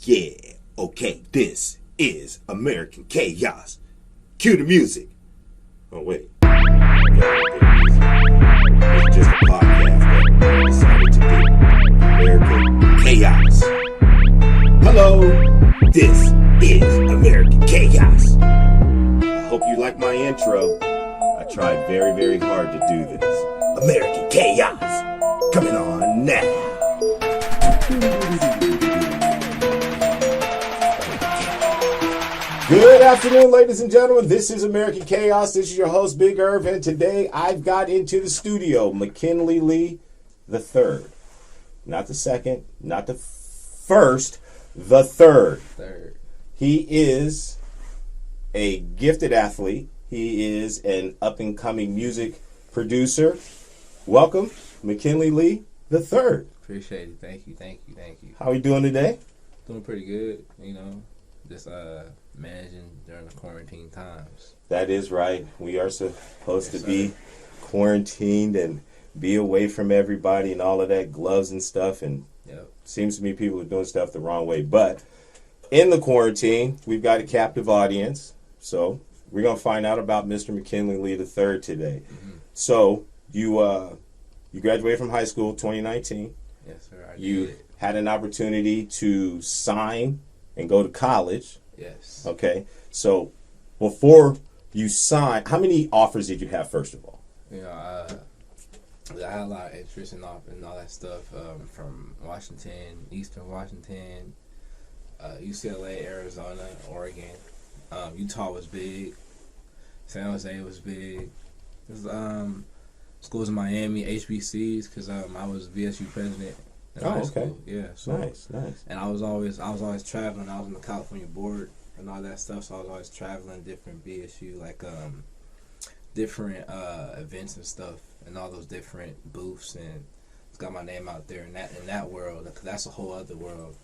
Yeah, okay, this is American Chaos. Cue the music. Oh, wait. It's just a podcast that I decided to do. American Chaos. Hello, this is American Chaos. I hope you like my intro. I tried very, very hard to do this. American Chaos. Coming on now. Good afternoon, ladies and gentlemen. This is American Chaos. This is your host, Big Irv, and today I've got into the studio McKinley Lee the third. Not the second, not the first, the third. He is a gifted athlete. He is an up-and-coming music producer. Welcome, McKinley Lee the third. Appreciate it. Thank you. How are you doing today? Doing pretty good, just managing during the quarantine times. That is right. We are supposed to be quarantined and be away from everybody and all of that, gloves and stuff, and seems to me people are doing stuff the wrong way. But in the quarantine, we've got a captive audience, so we're going to find out about Mr. McKinley Lee III today. Mm-hmm. So you graduated from high school 2019. Yes, sir. You had an opportunity to sign and go to college. Yes. Okay. So before you signed, how many offers did you have, first of all? I had a lot of interest in all that stuff from Washington, Eastern Washington, UCLA, Arizona, Oregon. Utah was big. San Jose was big. Schools in Miami, HBCs, because I was VSU president. Okay. School. Yeah. So, nice. And I was always traveling. I was on the California board and all that stuff. So I was always traveling different BSU, like different events and stuff, and all those different booths, and it's got my name out there in that world. Cause that's a whole other world,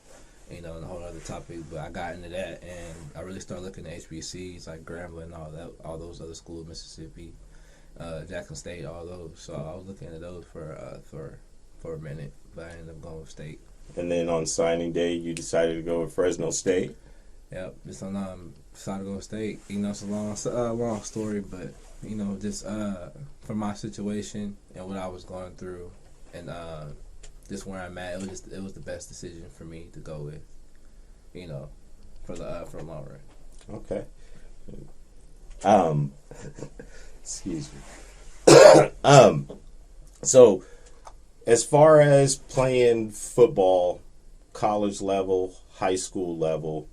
and a whole other topic. But I got into that, and I really started looking at HBCs like Grambling and all those other schools, Mississippi, Jackson State, all those. So I was looking at those for a minute, but I ended up going with State. And then on signing day, you decided to go with Fresno State? Yep, just on decided to go with State. It's a long story, but just for my situation and what I was going through, and just where I'm at, it was the best decision for me to go with, for the long run. Okay. Excuse me. So, as far as playing football, college level, high school level,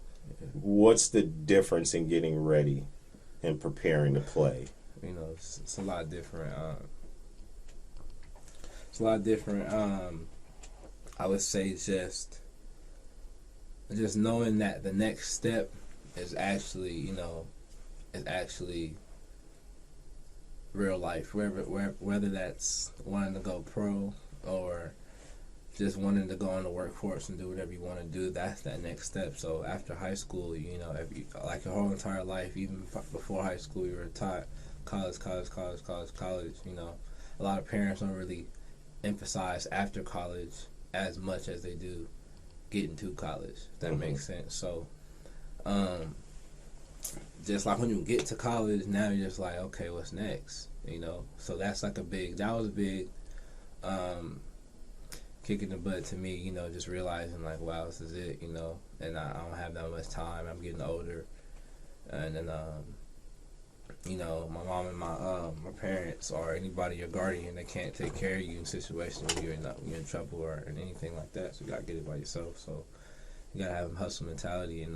what's the difference in getting ready and preparing to play? It's a lot different. I would say just knowing that the next step is actually, real life. Whether that's wanting to go pro or just wanting to go in the workforce and do whatever you want to do, that's that next step. So after high school, if you, like your whole entire life, even before high school, you were taught college. A lot of parents don't really emphasize after college as much as they do getting to college, if that makes sense. So just like when you get to college, now you're just like, okay, what's next? So that's like that was a big kick in the butt to me, just realizing like, wow, this is it, and I don't have that much time. I'm getting older, and then my mom and my parents or anybody, your guardian, they can't take care of you in situations where you're in trouble or anything like that. So you gotta get it by yourself. So you gotta have a hustle mentality and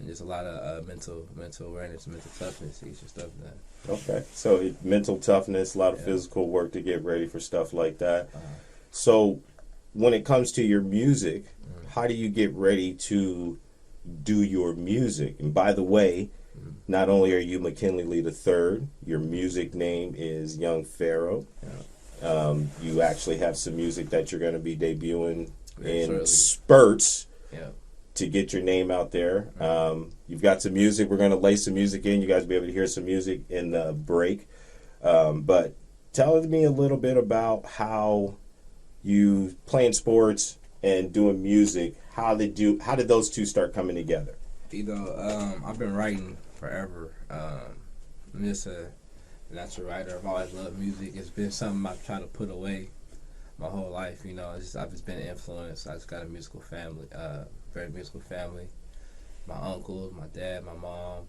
just a lot of mental awareness, mental toughness to get your stuff done. Okay, so mental toughness, a lot of physical work to get ready for stuff like that. So when it comes to your music, how do you get ready to do your music? And by the way, not only are you McKinley Lee III, your music name is Young Pharaoh. Yeah. You actually have some music that you're going to be debuting in spurts to get your name out there. You've got some music. We're going to lay some music in. You guys will be able to hear some music in the break. But tell me a little bit about how you playing sports, and doing music, how did those two start coming together? You know, I've been writing forever. I'm just a natural writer. I've always loved music. It's been something I've tried to put away my whole life. You know, I've just been influenced. I just got a musical family, very musical family. My uncles, my dad, my mom.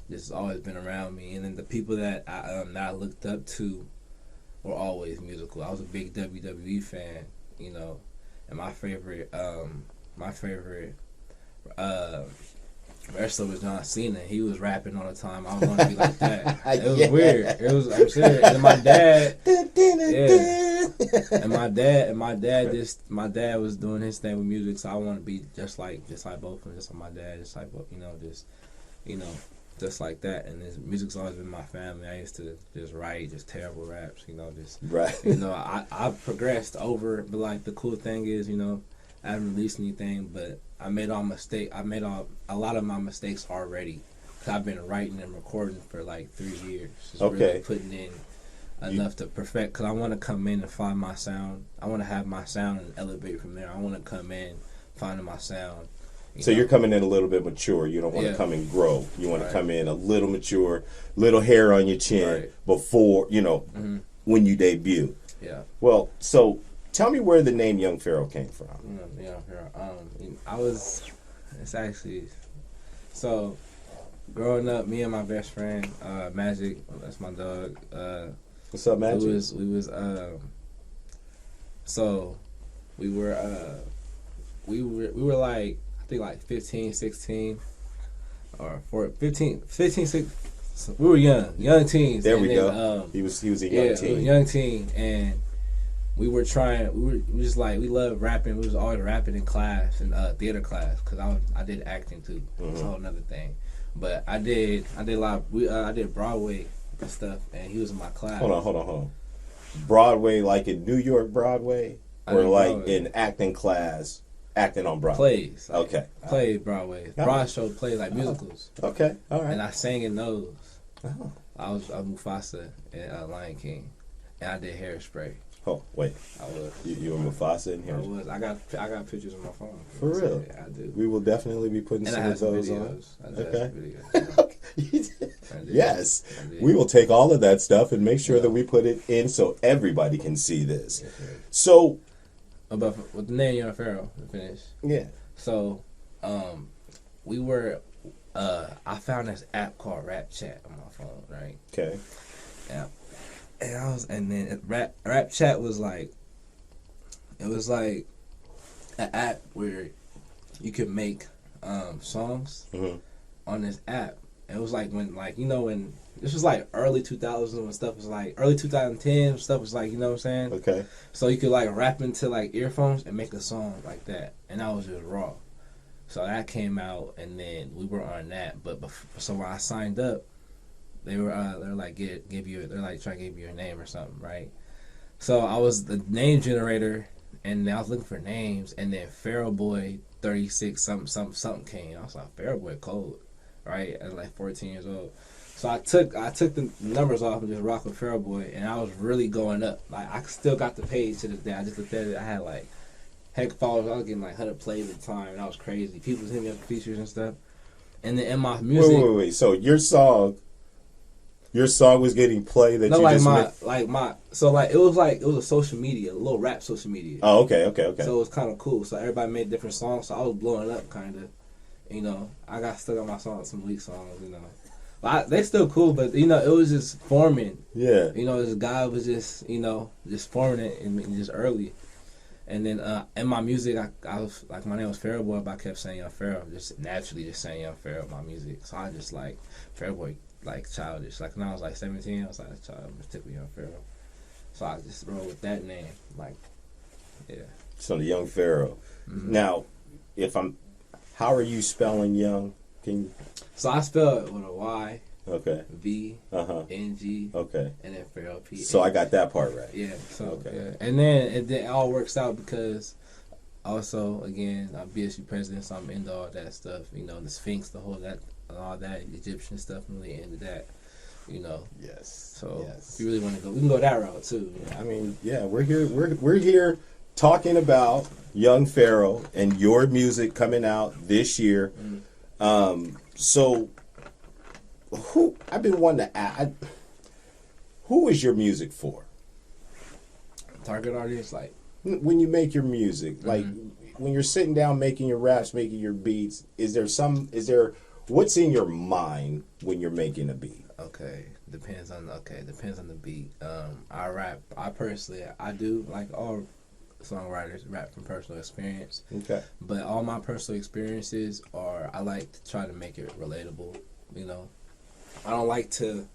This has always been around me, and then the people that I looked up to were always musical. I was a big WWE fan, you know, and my favorite wrestler was John Cena. He was rapping all the time. I want to be like that. It was weird. I'm serious. And my dad, my dad was doing his thing with music, so I want to be just like both of them, just like my dad, just like just like that. And this music's always been my family. I used to just write just terrible raps, right. I've progressed over, but like the cool thing is, I haven't released anything, but I made a lot of my mistakes already. Cause I've been writing and recording for like 3 years. Just really putting in enough to perfect. Cause I want to come in and find my sound. I want to have my sound and elevate from there. I want to come in finding my sound. So you're coming in a little bit mature. You don't want to come and grow. You want to come in a little mature, little hair on your chin before, when you debut. Yeah. Well, so tell me where the name Young Pharaoh came from. Young Pharaoh. It's actually, so growing up, me and my best friend, Magic, that's my dog. What's up, Magic? We were like, I think like 15, 16, or 15, 16. We were young teens. There we go. He was a young teen. Young teen, and we were we loved rapping. We was always rapping in class, in theater class, because I did acting too. That's a whole another thing. But I did a lot. I did Broadway and stuff, and he was in my class. Hold on. Broadway, like in New York Broadway, or like Broadway. In acting class. Acting on Broadway. Plays. Plays Broadway. Broad show plays like musicals. Okay. All right. And I sang in those. Oh. I was Mufasa in Lion King. And I did Hairspray. Oh, wait. I was. You were Mufasa in Hairspray? I was. I got pictures on my phone. For real? Yeah, I do. We will definitely be putting some of those on. Okay. Yes. We will take all of that stuff and make sure that we put it in so everybody can see this. Yes, so... But with the name Young Pharaoh, to finish. Yeah. So, we were. I found this app called Rap Chat on my phone, right? Okay. Yeah. And then Rap Chat was like. It was like an app where you could make songs on this app. It was like when this was like early 2000s when stuff was like early 2010 stuff was like, you know what I'm saying? Okay. So you could like rap into like earphones and make a song like that, and that was just raw. So that came out, and then we were on that. But so when I signed up, they're like they're trying to give you your name or something, right? So I was the name generator, and I was looking for names, and then Pharaoh Boy 36 something came. I was like, Pharaoh Boy cold, right? I was like 14 years old. So I took the numbers off and just rocked with Pharaoh Boy, and I was really going up. Like I still got the page to this day. I just looked at it. I had like heck followers. I was getting like 100 plays at the time, and that was crazy. People was hitting me up for features and stuff. And then in my music, wait. So your song was getting played that no, you like just it was a social media, a little rap social media. Oh, okay. So it was kind of cool. So everybody made different songs. So I was blowing up, kind of. I got stuck on my songs, some weak songs, But they still cool, but it was just forming. Yeah. This guy was just just forming it and just early. And then in my music, I was like, my name was Pharaoh Boy, but I kept saying Young Pharaoh, just naturally just saying Young Pharaoh in my music. So I just like Pharaoh Boy, like childish. Like when I was like 17, I was like, child, I'm typically Young Pharaoh. So I just rolled with that name, yeah. So the Young Pharaoh. Mm-hmm. Now, how are you spelling Young? So I spell it with a Y. Okay. V. N-G. Okay. And then Pharaoh P. So I got that part right. Yeah. So yeah. And then it all works out because also again I'm BSU president, so I'm into all that stuff. The Sphinx, the whole that and all that Egyptian stuff. I'm really into that. Yes. So if you really want to go, we can go that route too. I mean, yeah, we're here talking about Young Pharaoh and your music coming out this year. So, who I've been wanting to ask, who is your music for? Target audience, like When you make your music, like when you're sitting down making your raps, making your beats, is there what's in your mind when you're making a beat? depends on the beat. I do like all songwriters rap from personal experience. Okay. But all my personal experiences I like to try to make it relatable, you know. I don't like to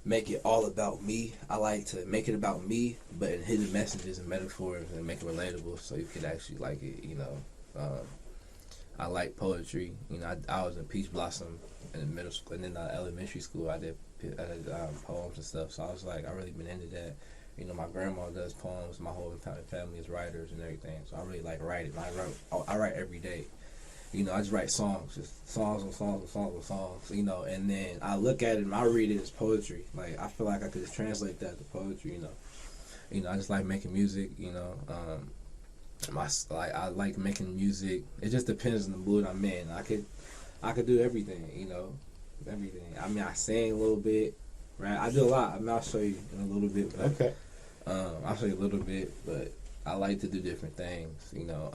make it all about me. I like to make it about me, but in hidden messages and metaphors and make it relatable so you can actually like it, you know. I like poetry. You know, I was in Peach Blossom in middle school, and then elementary school I did poems and stuff. So I was like, I really been into that. You know, my grandma does poems. My whole family is writers and everything. So I really like writing. I write every day. You know, I just write songs, just songs and songs and songs and songs. You know, and then I look at it and I read it as poetry. Like I feel like I could just translate that to poetry. You know, I just like making music. You know, I like making music. It just depends on the mood I'm in. I could do everything. You know, everything. I mean, I sing a little bit. Right, I do a lot. I mean, I'll show you in a little bit. But, Okay. I'll show you a little bit, but I like to do different things. You know,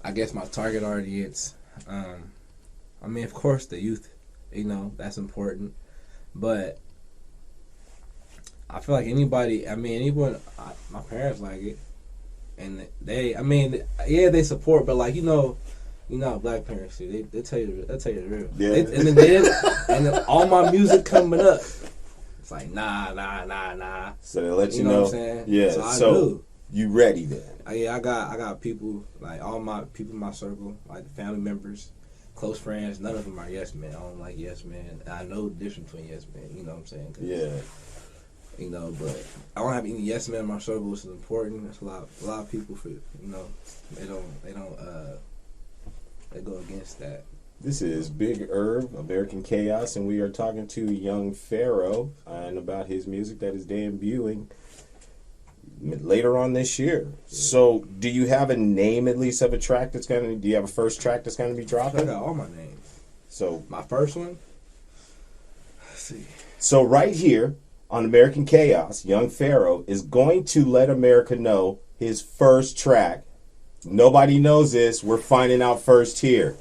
I guess my target audience. I mean, of course, the youth. You know, that's important. But I feel like anyone. My parents like it, and they support. But like you know how black parents do. They tell you the real. Yeah. And then all my music coming up, it's like nah. So they let you know know. What I'm saying? Yeah. So you ready then? I got people like all my people in my circle, like family members, close friends. None of them are yes men. I don't like yes men. I know the difference between yes men. You know what I'm saying? Yeah. You know, but I don't have any yes men in my circle, which is important. That's a lot of people for they go against that. This is Big Herb, American Chaos, and we are talking to Young Pharaoh and about his music that is debuting later on this year. Yeah. So, do you have a name at least of a track do you have a first track that's going to be dropping? I got all my names. So, my first one, let's see. So, right here on American Chaos, Young Pharaoh is going to let America know his first track. Nobody knows this. We're finding out first here.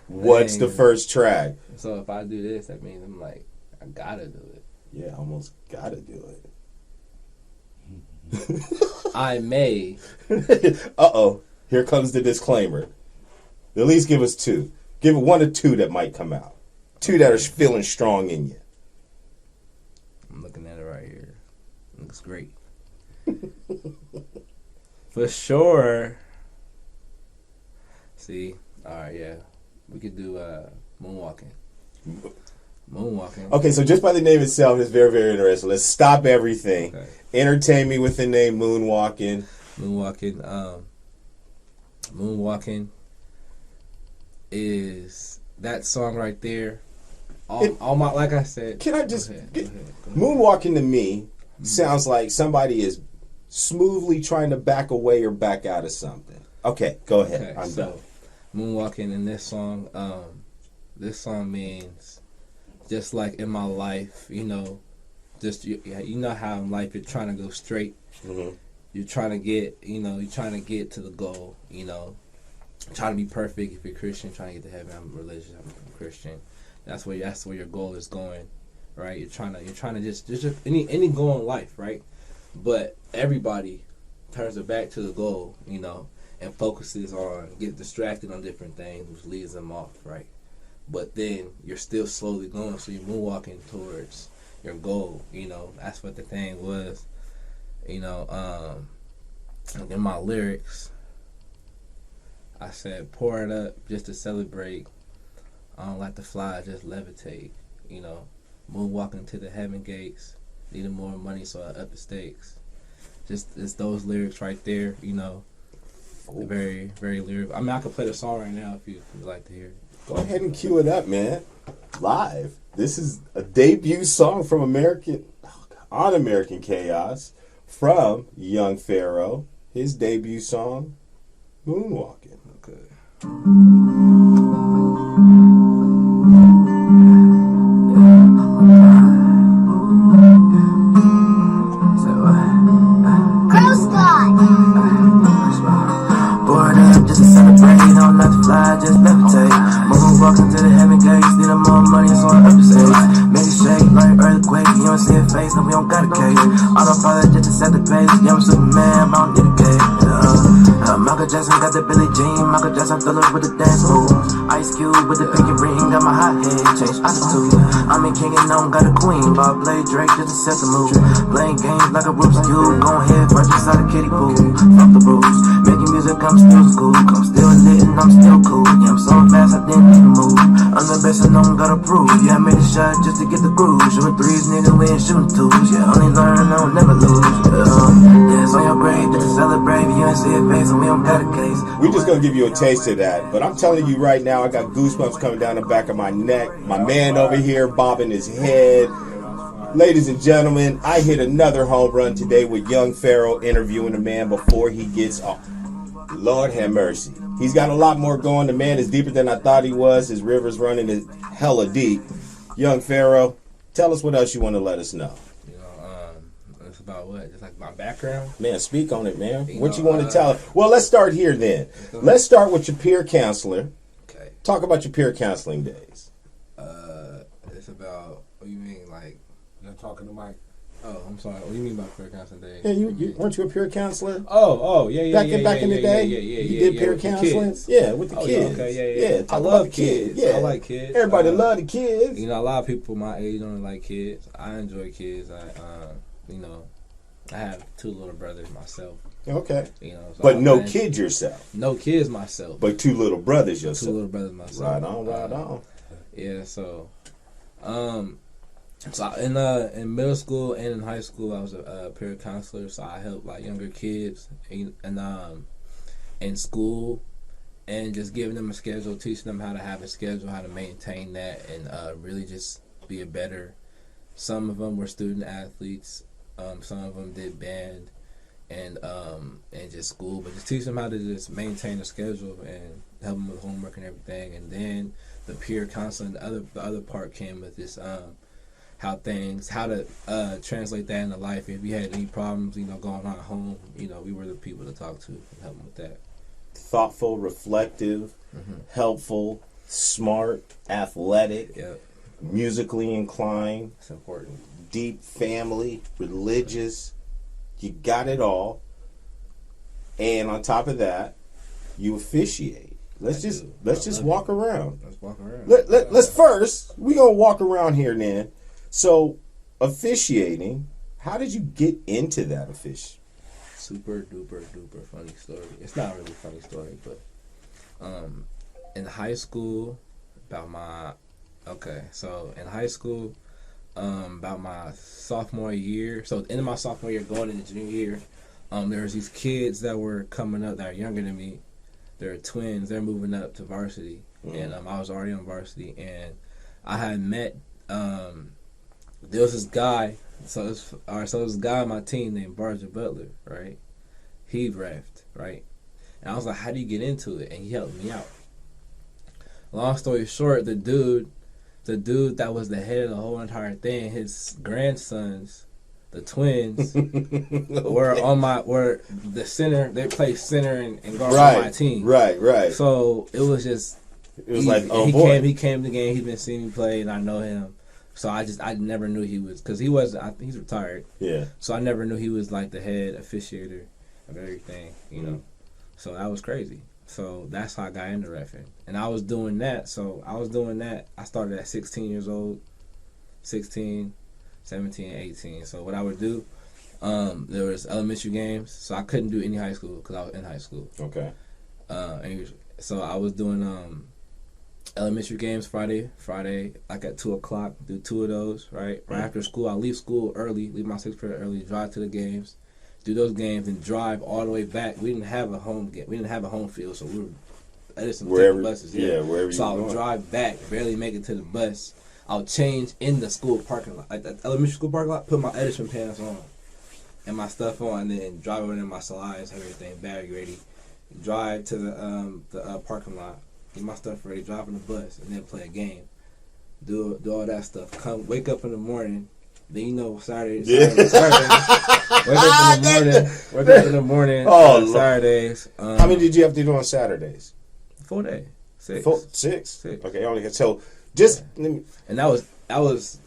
What's the first track? So if I do this, that means I'm like, I gotta do it. Yeah, almost gotta do it. I may. Uh-oh. Here comes the disclaimer. At least give us two. Give it 1 or 2 that might come out. 2 that are feeling strong in you. I'm looking at it right here. It looks great. For sure. See? Alright, yeah. We could do moonwalking. Moonwalking. Okay, so just by the name itself, it's very, very interesting. Let's stop everything. Okay. Entertain me with the name Moonwalking. Moonwalking is that song right there. All my, like I said. Can I just... Go ahead. Moonwalking to me sounds like somebody is smoothly trying to back away or back out of something. Okay, go ahead. Okay, I'm done. Moonwalking in this song means just like in my life, you know, just you know how in life you're trying to go straight. Mm-hmm. You're trying to get to the goal, you know. Trying to be perfect if you're Christian, trying to get to heaven. I'm religious, I'm Christian. That's where your goal is going, right? You're trying to just any goal in life, right? But everybody turns their back to the goal, you know, and focuses on get distracted on different things, which leads them off, right? But then you're still slowly going, so you're moonwalking towards your goal, you know. That's what the thing was, you know. In my lyrics, I said, pour it up just to celebrate. I don't like to fly, just levitate, you know. Moonwalking to the heaven gates, needing more money, so I up the stakes. It's those lyrics right there, you know. Very, very lyrical. I mean, I could play the song right now if you'd like to hear it. Go ahead and cue it up, man. Live. This is a debut song from American Chaos from Young Pharaoh, his debut song, Moonwalking. Okay. Girl Squad. Bored up just to celebrate, don't not to fly, just levitate. Moonwalking to the heaven gates, need more money, so I up the stage. Make it shake like earthquake, you don't see a face, no we don't got a cake. I don't follow just to set the pace, yeah I'm Superman, but I don't need a cake. Michael Jackson got the Billie Jean, Michael Jackson fill up with the dance moves. Ice Cube with the pinky ring, got my hot head, change attitude. I'm in king and known, got a queen, but I play Drake just to set the mood. Playing games like a Rubik's Cube, gon' head first inside a kiddie pool. Fuck the rules, making music, I'm still school. I'm still lit and I'm still cool. Yeah, I'm so fast I didn't even move. I'm the best and no one gotta prove. Yeah, I made a shot just to get the groove. Shooting threes, nigga, we ain't shooting twos. Yeah, only learn, I don't never lose. Yeah, it's on your grave, just to celebrate. You ain't see a face and we don't got a case. We're just gonna give you a taste of that, but I'm telling you right now, I got goosebumps coming down the back of my neck. My man over here bobbing his head. Ladies and gentlemen, I hit another home run today with Young Pharaoh interviewing the man before he gets off. Lord have mercy. He's got a lot more going. The man is deeper than I thought he was. His river's running is hella deep. Young Pharaoh, tell us what else you want to let us know. You know, it's about what? Just like my background. Man, speak on it, man. You What you know, want to tell us? Well, let's start here then. Let's start with your peer counselor. Okay. Talk about your peer counseling days. It's about. What do you mean, like? You're talking to Mike. Oh, I'm sorry. What do you mean by peer counseling day? Yeah, you weren't you a peer counselor? Yeah. Back in the day, Yeah. you did peer with the counseling. kids. Yeah, with the Oh, kids. yeah, okay, yeah. talk I about love the kids. Yeah, I like kids. Everybody love the kids. You know, a lot of people my age don't like kids. I enjoy kids. I have 2 little brothers myself. Okay, You know, so but no kids. kids yourself. No kids myself. But 2 little brothers 2 yourself. little brothers myself. Right on, right on. Yeah. So in middle school and in high school, I was a peer counselor. So I helped like younger kids and in school, and just giving them a schedule, teaching them how to have a schedule, how to maintain that, and really just be a better. Some of them were student athletes. Some of them did band and just school, but just teach them how to just maintain a schedule and help them with homework and everything. And then the peer counseling, the other part came with this how to translate that into life. If you had any problems, going on at home, we were the people to talk to and help them with that. Thoughtful, reflective, helpful, smart, athletic, Yep, musically inclined, it's important. deep family, religious. You got it all. And on top of that, you officiate. Let's just walk around. Let's walk around. Let's first, we're going to walk around here then. So, officiating, how did you get into that official? Super duper duper funny story. It's not really a funny story, but in high school, about my sophomore year, so at the end of my sophomore year, going into junior year, there was these kids that were coming up that are younger than me. They're twins. They're moving up to varsity, and I was already on varsity, and I had met. There was this guy. So this guy on my team named Barger Butler, right? He reffed, right? And I was like, how do you get into it? And he helped me out. Long story short, the dude that was the head of the whole entire thing, his grandsons, the twins, were the center. They played center and guard on my team. Right. So it was just. It was boy. He came to the game. He's been seeing me play, and I know him. So I never knew he was, because he's retired. Yeah. So I never knew he was like the head officiator of everything, So that was crazy. So that's how I got into reffing. And I was doing that. I started at 16 years old, 16, 17, 18. So what I would do, there was elementary games. So I couldn't do any high school because I was in high school. Okay. So I was doing elementary games Friday, like at 2:00, do 2 of those, right? Right after school, I leave school early, leave my 6th period early, drive to the games, do those games, and drive all the way back. We didn't have a home field, so we were Edison taking buses. Wherever. So I would drive back, barely make it to the bus. I'll change in the school parking lot, like the elementary school parking lot, put my Edison pants on, and my stuff on, and then drive over to my slides, have everything bag ready, drive to the parking lot, get my stuff ready, drive on the bus, and then play a game. Do all that stuff. Come wake up in the morning. Then you know Saturday. Wake up in the morning. Oh, Saturdays. How many did you have to do on Saturdays? 4 days. 6. Six. Six. Okay, only so just let me, And that was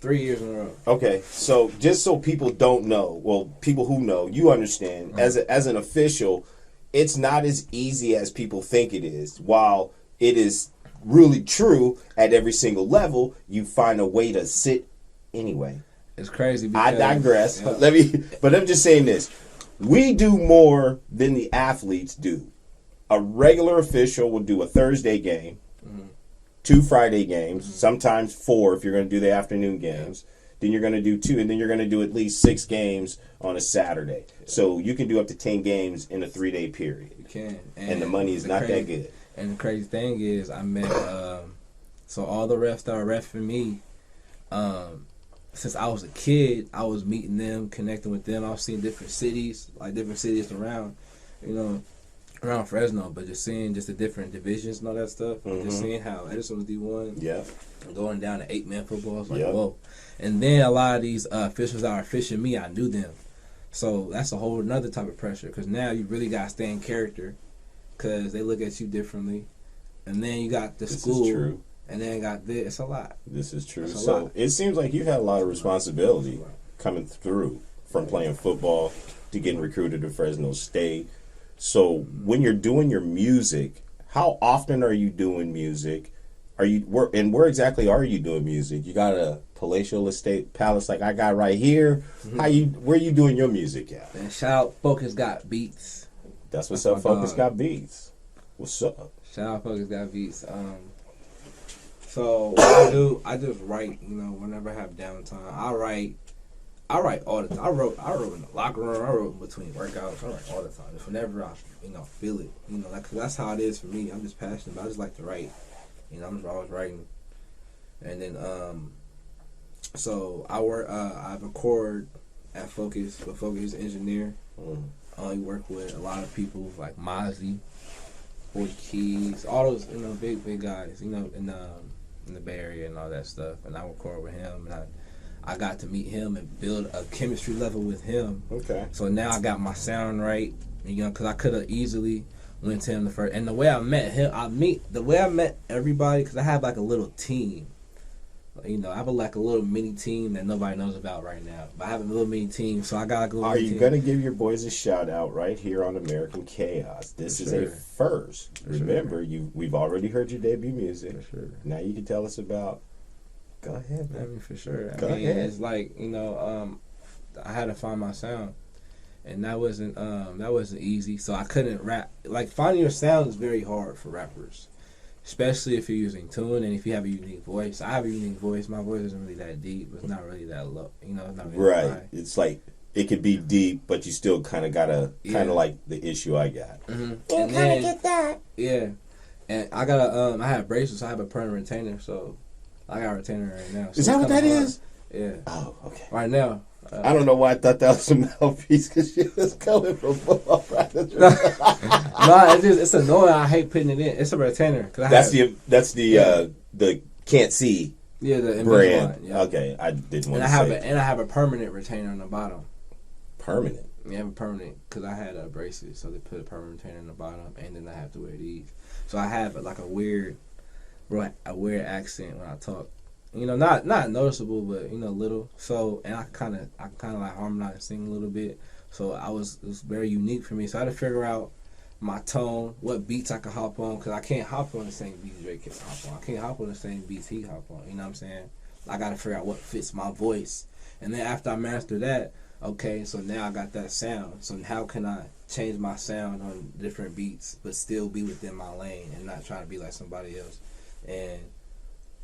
3 years in a row. okay. So just so people don't know, well, people who know, you understand. As an official, it's not as easy as people think it is. While it is really true at every single level, you find a way to sit anyway. It's crazy. Because, I digress. Yeah. But I'm just saying this. We do more than the athletes do. A regular official will do a Thursday game, 2 Friday games, sometimes 4 if you're going to do the afternoon games. Then you're going to do 2, and then you're going to do at least 6 games on a Saturday. So you can do up to 10 games in a 3-day period. You can. And the money is not that good. And the crazy thing is, I met, so all the refs that are refing me, since I was a kid, I was meeting them, connecting with them. I was seeing different cities around, around Fresno, but just seeing just the different divisions and all that stuff. Just seeing how Edison was D1. Yeah. Going down to 8-man football. I was like, Yep. whoa. And then a lot of these officials that are fishing me, I knew them. So that's a whole another type of pressure, because now you really got to stay in character, because they look at you differently. And then you got the school. This is true. And then got this. It's a lot. This is true. It's a So lot. it seems like you had a lot of responsibility coming through, from playing football to getting recruited to Fresno State. So when you're doing your music, how often are you doing music? Where exactly are you doing music? You got a palatial estate palace like I got right here. Where you doing your music at? And shout out Focus Got Beats. That's what's That's up. my Focus dog. Got Beats. What's up? Shout out Focus Got Beats. So what I do, I just write. Whenever I have downtime, I write all the time. I wrote in the locker room. I wrote in between workouts. I write all the time. Just whenever I, feel it. Cause that's how it is for me. I'm just passionate. But I just like to write. I'm just always writing. And then, so I work. I record at Focus with Focus Engineer. I work with a lot of people like Mozzie, 40 Keys, all those big guys. In the Bay Area and all that stuff. And I record with him. And I got to meet him and build a chemistry level with him. Okay. So now I got my sound right, because I could have easily went to him the first. And the way I met him, the way I met everybody, because I have like a little team. I have a little mini team that nobody knows about right now. But I have a little mini team, so I got a little Are mini you team. gonna give your boys a shout out right here on American Chaos? This is a first. Remember, we've already heard your debut music. For sure. Now you can tell us about. Go ahead, I man. mean, for sure. Go ahead. It's like, I had to find my sound. And that wasn't easy. So I couldn't rap. Like, finding your sound is very hard for rappers. Especially if you're using tune and if you have a unique voice. I have a unique voice. My voice isn't really that deep. It's not really that low. It's not really that Right. high. It's like it could be deep, but you still kind of gotta like the issue I got. Mm-hmm. And then, get that. Yeah. And I got I have braces. So I have a permanent retainer. So I got a retainer right now. So Is that what that is? Yeah. Oh, okay. Right now. I don't know why I thought that was a mouthpiece, because she was coming from football practice. No, it's annoying. I hate putting it in. It's a retainer. That's the can't see the invisible brand. line, yeah. Okay, I didn't want And to I say have a permanent retainer on the bottom. permanent. Yeah, I have a permanent because I had braces, so they put a permanent retainer on the bottom, and then I have to wear these. So I have like a weird accent when I talk. Not noticeable, but little. So and I kind of like harmonize and sing a little bit. So it was very unique for me. So I had to figure out my tone, what beats I could hop on, because I can't hop on the same beats Drake can hop on. I can't hop on the same beats he hop on. You know what I'm saying? I got to figure out what fits my voice, and then after I master that, okay, so now I got that sound. So how can I change my sound on different beats, but still be within my lane and not trying to be like somebody else? And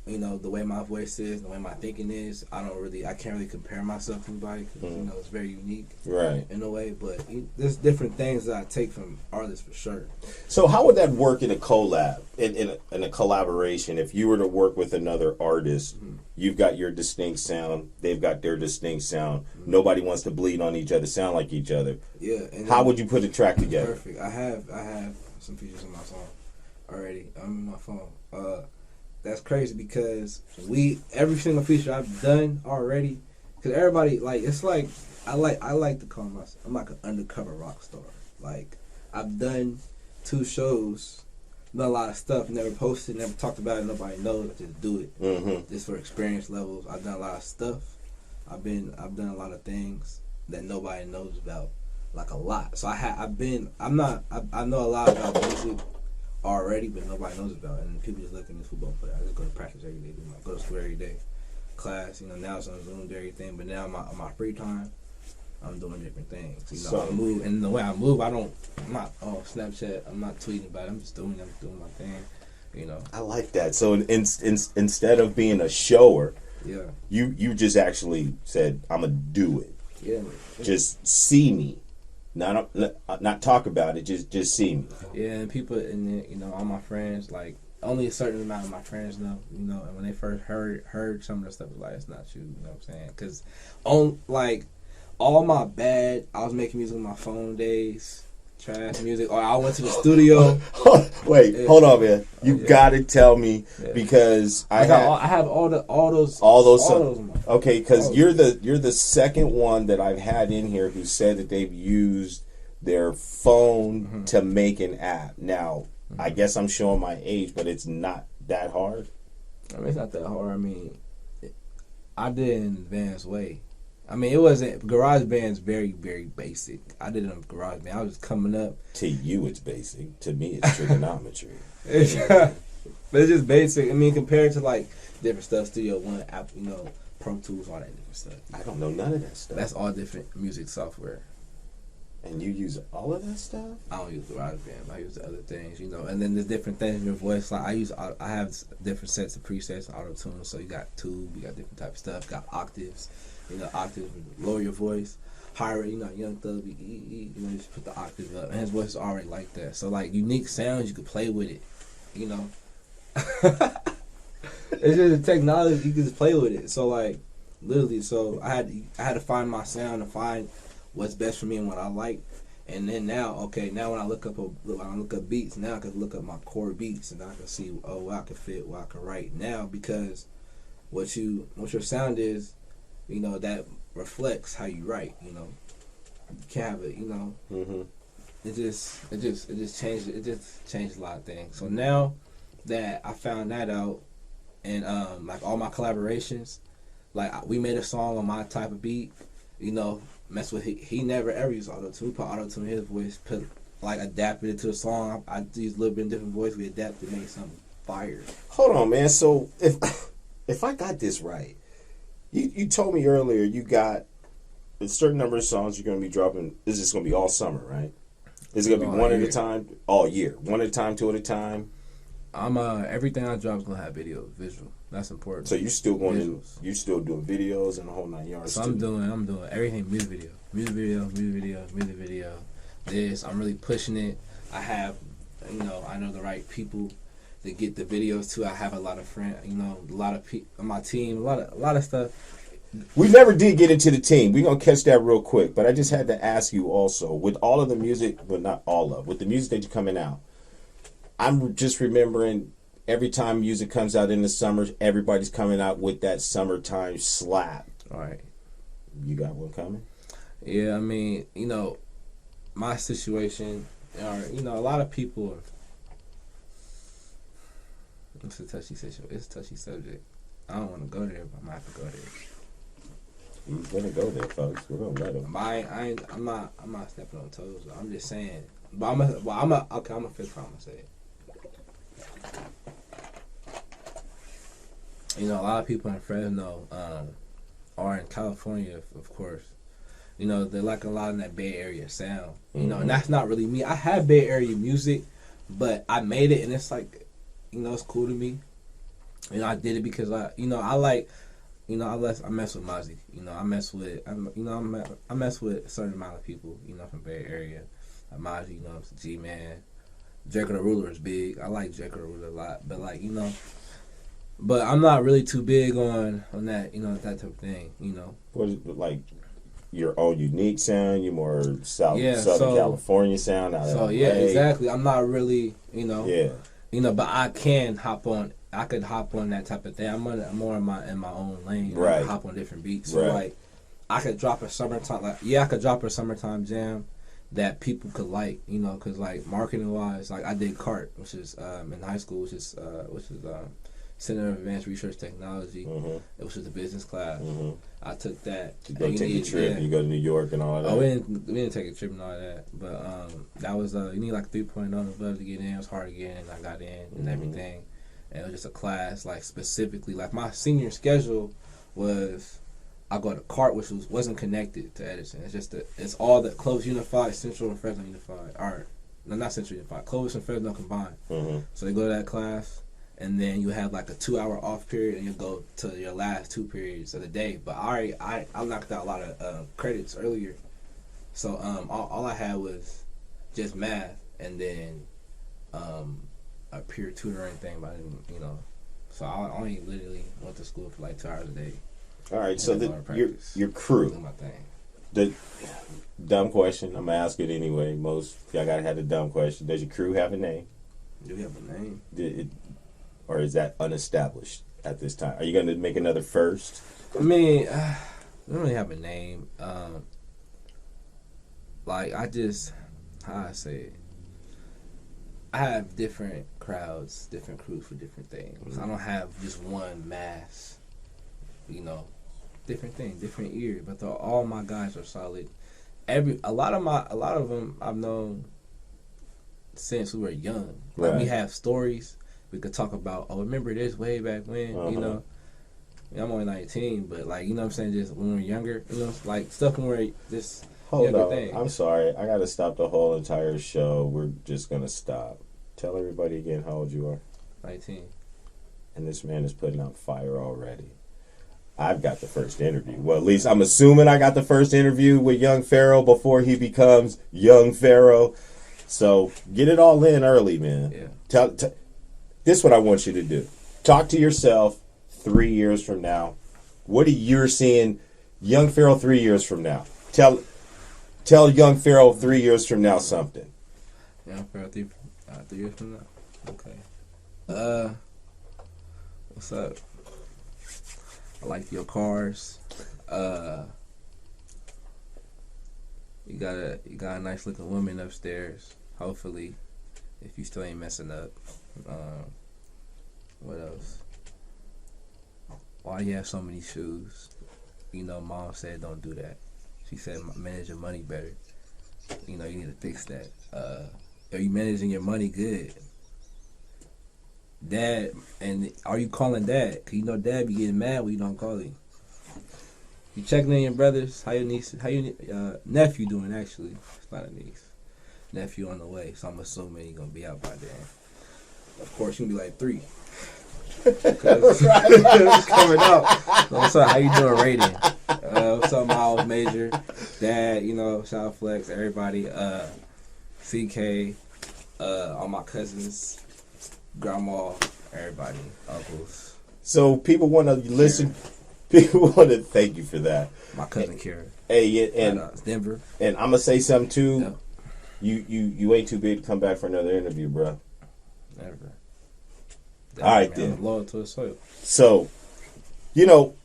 you know, the way my voice is, the way my thinking is, I can't really compare myself to anybody because, you know, it's very unique. Right. In a way, but there's different things that I take from artists for sure. So how would that work in a collab, in a collaboration? If you were to work with another artist, you've got your distinct sound, they've got their distinct sound. Nobody wants to bleed on each other, sound like each other. Yeah. And how would you put a track together? Perfect. I have some features on my song already. I'm in my phone. That's crazy because every single feature I've done already, because everybody it's like I like to call myself, I'm like an undercover rock star. Like, I've done 2 shows, done a lot of stuff, never posted, never talked about it, nobody knows. I just do it just for experience levels. I've done a lot of stuff. I've done a lot of things that nobody knows about, like a lot. So I know a lot about music already, but nobody knows about it. And people just look at me football player. I just go to practice every day, go to school every day, class. You know, now it's on Zoom, do everything. But now my free time, I'm doing different things. You know, I move, and the way I move, I'm not on Snapchat. I'm not tweeting about it. I'm doing my thing. You know. I like that. So instead of being a shower, yeah, you just actually said, "I'm gonna do it." Yeah. Just see me, not talk about it. Just see me. Yeah, and people, and you know, all my friends, like, only a certain amount of my friends know, you know, and when they first heard some of the stuff, it was like, it's not you, you know what I'm saying? Because all my bad, I was making music on my phone days, trash music, or I went to the studio. Wait, hold on, man. You gotta tell me because I have all those songs. Okay, because you're the second one that I've had in here who said that they've used their phone to make an app. Now, I guess I'm showing my age, but it's not that hard. I mean, it's not that hard. I mean, I did it in an advanced way. I mean, it wasn't, GarageBand's very, very basic. I did it on GarageBand. I was just coming up. To you, it's basic. To me, it's trigonometry. But it's just basic. I mean, compared to like different stuff, Studio One, Apple, you know, Pro Tools, all that different stuff. I don't know none of that stuff. That's all different music software. And you use all of that stuff? I don't use GarageBand. I use the other things, you know. And then there's different things in your voice. Like I have different sets of presets, auto tune. So you got tube, you got different type of stuff. Got octaves. You know, octave, lower your voice, higher, you know, Young Thug, you know, just put the octave up. And his voice is already like that. So, like, unique sounds, you could play with it, you know. It's just a technology, you can just play with it. So, like, literally, so I had to find my sound and find what's best for me and what I like. And then now when I look up beats, now I can look up my core beats and I can see, what I can fit, what I can write now, because what your sound is, you know, that reflects how you write. You know, you can't have it. You know, it just changed a lot of things. So now that I found that out, and like all my collaborations, like we made a song on my type of beat. You know, mess with he never ever used auto tune. We put auto tune in his voice, adapted it to the song. I used a little bit different voice. We adapted, made something fire. Hold on, man. So if I got this right. You told me earlier you got a certain number of songs you're going to be dropping. This is going to be all summer, right? Is it going to be one at a time? All year? One at a time, 2 at a time? I'm everything I drop is going to have visual. That's important. So you're still doing videos and the whole 9 yards. So I'm doing everything, music video. This, I'm really pushing it. I have, you know, I know the right people to get the videos too. I have a lot of friends, you know, a lot of people on my team, a lot of stuff. We never did get into the team. We're gonna catch that real quick, but I just had to ask you also, with all of the music, well, not all of, with the music that you're coming out, I'm just remembering every time music comes out in the summer, everybody's coming out with that summertime slap. All right. You got one coming? Yeah, I mean, you know, my situation, you know, a lot of people are. It's a touchy situation. It's a touchy subject. I don't want to go there, but I'm gonna have to go there. You're gonna go there, folks. We're gonna let them. I'm not stepping on toes. I'm just saying. But I'm a fifth round. I'm gonna say it. You know, a lot of people in Fresno, or in California, of course. You know, they like a lot of that Bay Area sound. You know, and that's not really me. I have Bay Area music, but I made it, and it's like, you know, it's cool to me. I did it because I like, I mess with Mozzie. I mess with, I mess with a certain amount of people, from Bay Area. Like Mozzie, G-Man. Jacob the Ruler is big. I like Jacob the Ruler a lot. But, but I'm not really too big on that, that type of thing, What is it, like your own unique sound? You more Southern so, California sound out of LA. Yeah, exactly. I'm not really, Yeah. But I can hop on. I could hop on that type of thing. I'm more in my own lane. Right. I can hop on different beats. So I could drop a summertime. I could drop a summertime jam that people could like. Because marketing wise, I did CART, which is in high school, which is Center of Advanced Research Technology. Mm-hmm. It was just a business class. Mm-hmm. I took that. You go take a trip. You go to New York and all of that. Oh, we didn't take a trip and all that. But that was you need 3.0 and above to get in. It was hard to get in. I got in and everything. And it was just a class specifically my senior schedule was I go to CART, which wasn't connected to Edison. It's just it's all the Clovis Unified, Central and Fresno Unified. No, not Central Unified. Clovis and Fresno combined. Mm-hmm. So they go to that class. And then you have a 2-hour off period, and you go to your last 2 periods of the day. But I knocked out a lot of credits earlier, so all I had was just math, and then a peer tutoring thing. But I didn't, so I only literally went to school for 2 hours a day. All right, so your crew. Do my thing. The dumb question. I'm gonna ask it anyway. Most y'all gotta have the dumb question. Does your crew have a name? Do we have a name? Or is that unestablished at this time? Are you going to make another first? I mean, we don't really have a name. How I say it, I have different crowds, different crews for different things. Mm-hmm. I don't have just one mass, different thing, different ear. But all my guys are solid. A lot of them I've known since we were young. We have stories. We could talk about, remember this way back when, I'm only 19, but you know what I'm saying, just when we were younger, stuff when we were just younger thing. I'm sorry. I got to stop the whole entire show. We're just going to stop. Tell everybody again how old you are. 19. And this man is putting out fire already. I've got the first interview. Well, at least I'm assuming I got the first interview with Young Pharaoh before he becomes Young Pharaoh. So get it all in early, man. Yeah. This is what I want you to do. Talk to yourself 3 years from now. What are you seeing Young Pharaoh 3 years from now? Tell Young Pharaoh 3 years from now something. Young Pharaoh 3 years from now? Okay. What's up? I like your cars. You got a nice looking woman upstairs. Hopefully, if you still ain't messing up. What else? Why do you have so many shoes? Mom said don't do that. She said manage your money better. You need to fix that. Are you managing your money good? Dad, and are you calling Dad? Cause Dad be getting mad when you don't call him. You checking in your brothers? How your niece? How your nephew doing? Actually, it's not a niece. Nephew on the way, so I'm assuming he's gonna be out by then. Of course, you can be 3. It's coming up. What's up? How you doing, Raiden? What's up, Miles Major? Dad, shout out Flex, everybody. CK, all my cousins, grandma, everybody, uncles. So people want to listen. People want to thank you for that. My cousin Kara. Hey, and Denver. And I'm gonna say something too. Yeah. You ain't too big to come back for another interview, bro. Never. All right, then. I'm loyal to the soil. So,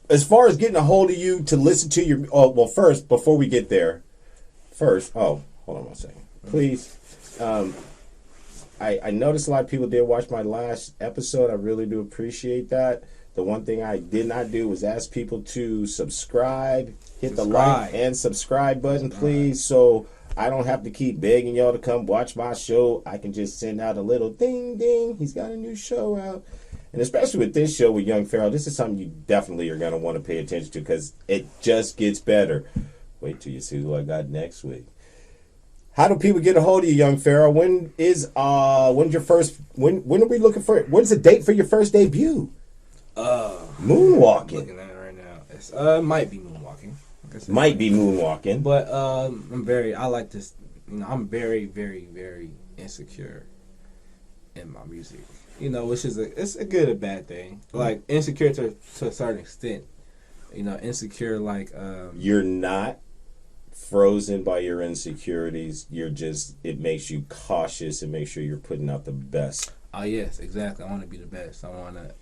as far as getting a hold of you to listen to your... first, before we get there... hold on 1 second. Please. I noticed a lot of people did watch my last episode. I really do appreciate that. The one thing I did not do was ask people to subscribe. Hit the like and subscribe button, please. So... I don't have to keep begging y'all to come watch my show. I can just send out a little ding, ding. He's got a new show out. And especially with this show with Young Pharaoh, this is something you definitely are going to want to pay attention to because it just gets better. Wait till you see who I got next week. How do people get a hold of you, Young Pharaoh? When are we looking for it? When's the date for your first debut? Moonwalking. Looking at it right now. It's might be moonwalking. Like I said. Might be moonwalking. But I like this, I'm very, very, very insecure in my music. Which is it's a good or bad thing. Like insecure to a certain extent. Insecure like You're not frozen by your insecurities. It makes you cautious and make sure you're putting out the best. Oh yes, exactly. I want to be the best. I want to,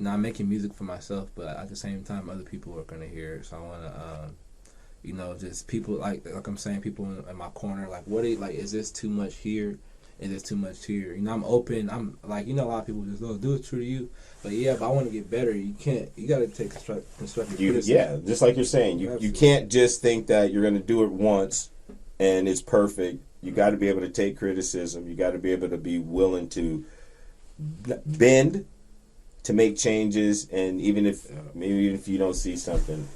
I'm making music for myself, but at the same time, other people are gonna hear it. So I want to, just people like I'm saying, people in my corner, like, is this too much here? Is this too much here? I'm open. I'm like, a lot of people just do it true to you. But yeah, if I want to get better, you got to take constructive criticism. Yeah, just like you're saying, you can't just think that you're gonna do it once and it's perfect. You got to be able to take criticism. You got to be able to be willing to bend, to make changes, and even if you don't see something,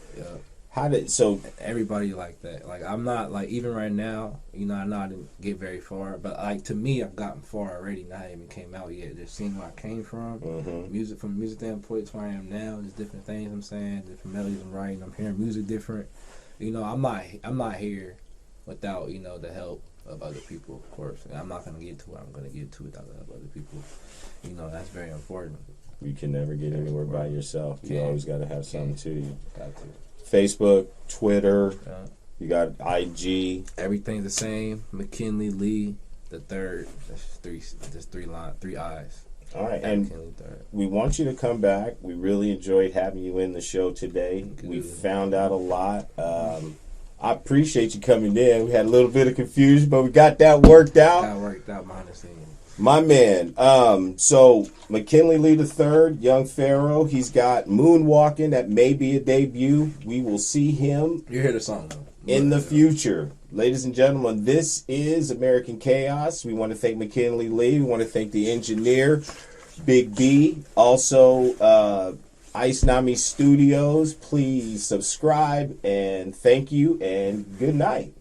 everybody like that. Like I'm not like even right now. I know I didn't get very far, but like to me, I've gotten far already. And I haven't even came out yet. Just seeing where I came from, music from a music standpoint to where I am now. There's different things I'm saying, different melodies I'm writing. I'm hearing music different. I'm not here without the help of other people, of course. And I'm not gonna get to where I'm gonna get to without the help of other people. That's very important. You can never get anywhere by yourself. You always got to have something to you. Got to. Facebook, Twitter, you got IG. Everything's the same. McKinley Lee the third. That's three eyes. All right, and we want you to come back. We really enjoyed having you in the show today. Good. We found out a lot. I appreciate you coming in. We had a little bit of confusion, but we got that worked out. Behind the scenes. My man. So McKinley Lee III, Young Pharaoh. He's got Moonwalking. That may be a debut. We will see him. You hear the song though. In the future. Ladies and gentlemen, this is American Chaos. We want to thank McKinley Lee. We want to thank the engineer, Big B. Also, Ice Nami Studios. Please subscribe and thank you and good night.